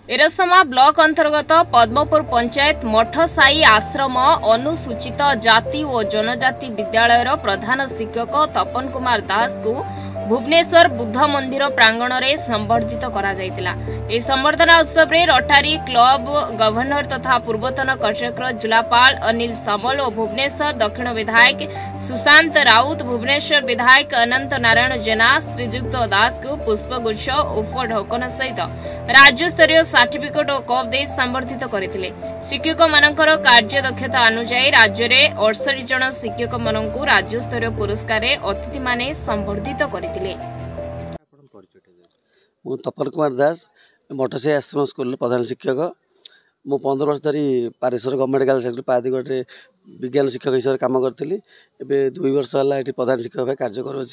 एरसमा block अंतर्गत पद्मपुर पंचायत मठसाई आश्रम अनुसूचित जाति और जनजाति विद्यालयर प्रधान शिक्षक तपन कुमार दास को भुवनेश्वर बुद्ध मंदिर प्रांगण में संबर्धित करा जायतिला। इस संबर्धना उत्सव में रोटारी क्लब गवर्नर तथा पूर्वतन कटक जिलापाल अनिल सामल और भुवनेश्वर दक्षिण विधायक सुशांत राउत, भुवनेश्वर विधायक अनंत नारायण जेना, श्रीजुक्त दास को पुष्पगुच्छ उफ ढकन सहित राज्यस्तरीय सर्टिफिकेट और कप दे संबर्धित करथिले। शिक्षक मानकर कार्य दक्षता अनुसार राज्य में 68 जन शिक्षक मानक राज्यस्तरीय पुरस्कार अतिथि माने संबर्धित करथिले। मु तपन कुमार दास मठसाई आश्रम स्कूल प्रधान शिक्षक। मु 15 वर्ष धरी पारेश्वर गवर्नमेंट गर्ल्स हाई पादीगढ़ विज्ञान शिक्षक हिसाब से काम करी। ए 2 वर्ष है ये प्रधान शिक्षक भाई कार्य कर।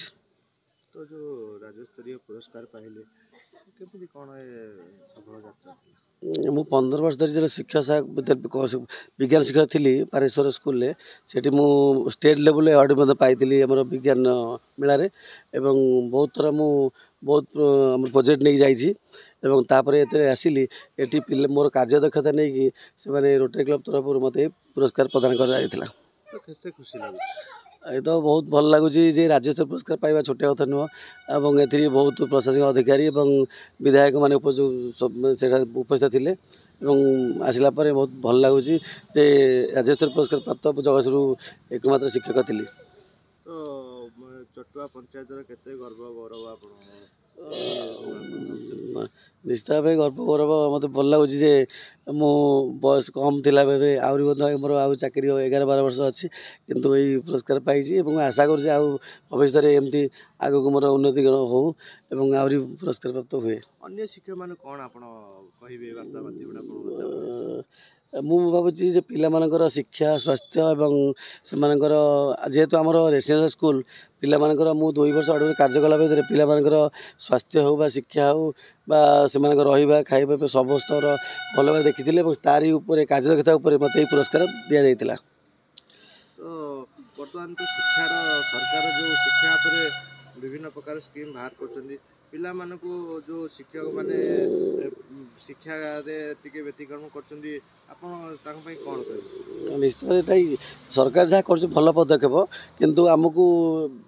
तो जो राज्यस्तरीय पुरस्कार पाइले केमती कौन सफल यात्रा? मु 15 वर्ष धरी जो शिक्षा विज्ञान शिक्षक थी पारेश्वर स्कूल से मु स्टेट लेवल अवार्ड पाई आम विज्ञान मेलार एवं बहुत थर मु बहुत प्रोजेक्ट नहीं जापर आसिली ये पिले मोर कार्य दक्षता नहीं कि रोटरी क्लब तरफ मत पुरस्कार प्रदान कर खुशी लगे। ये तो बहुत भल लगुच राज्यस्तरीय पुरस्कार पाइबा छोटिया कथा नुह एवं ए बहुत प्रशासनिक अधिकारी और विधायक मैंने उपस्थित थे आसला बहुत भल लगुच राज्यस्तरीय पुरस्कार प्राप्त जगतसिंहपुर एकमात्र शिक्षक थी। तो चटुआ पंचायत केते गर्व गौरव आप निश्चित भाव गर्व गौरव मत भल लगुच मो बयस कम थिला बेबे आउरी मोर आउ चाकरी 11-12 वर्ष अच्छी किंतु यही पुरस्कार पाई आशा कर भविष्य एमती आग को मोर उन्नति हो एवं आउरी पुरस्कार प्राप्त हुए। अन्य शिक्षक मैंने कौन आप कहे वार्ता मु भावुची पिला मानकर शिक्षा स्वास्थ्य एवं से जेहेतु आमर रेसिडेंशियल स्कूल पिला मानकर मु 2 वर्ष अड़ कार्य कला भितर पिला मानकर स्वास्थ्य हो बा शिक्षा हो बा से रहा खाଇବା समस्त भल भाव देखी तारी उपर कार्य दक्षता मत पुरस्कार दि जाइतिला। तो बर्तमान तो शिक्षार सरकार जो शिक्षा पर विभिन्न प्रकार स्कीम बाहर कर पिला मानकु जो शिक्षक माने शिक्षा टिके व्यतिक्रम करछन्ती आपण कौन कह निश्चित सरकार जहाँ कर भल पदक्षेप किंतु आमको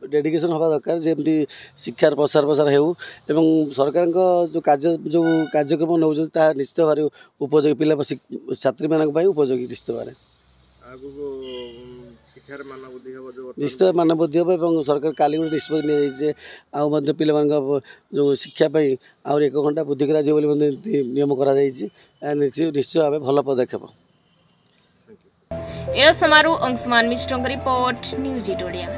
डेडिकेशन हवा दरकार जमी शिक्षार प्रसार प्रसार हो एवं सरकार जो कार्यक्रम नौ निश्चित भाव उपयोगी पिला छात्री मान उपयोगी निश्चित भाव शिक्षार मानवबुद्धि हम निश्चित मानवबुद्धि हम सरकार काली गोटे निष्पत्ति नहीं आउ पे जो शिक्षापी आउ 1 घंटा बुद्धि करा नियम कर निश्चित भाव भल पदक्षेप। एरसमारू अंशुमान मिश्रଙ୍କ रिपोर्ट न्यूज 8 ओडिया।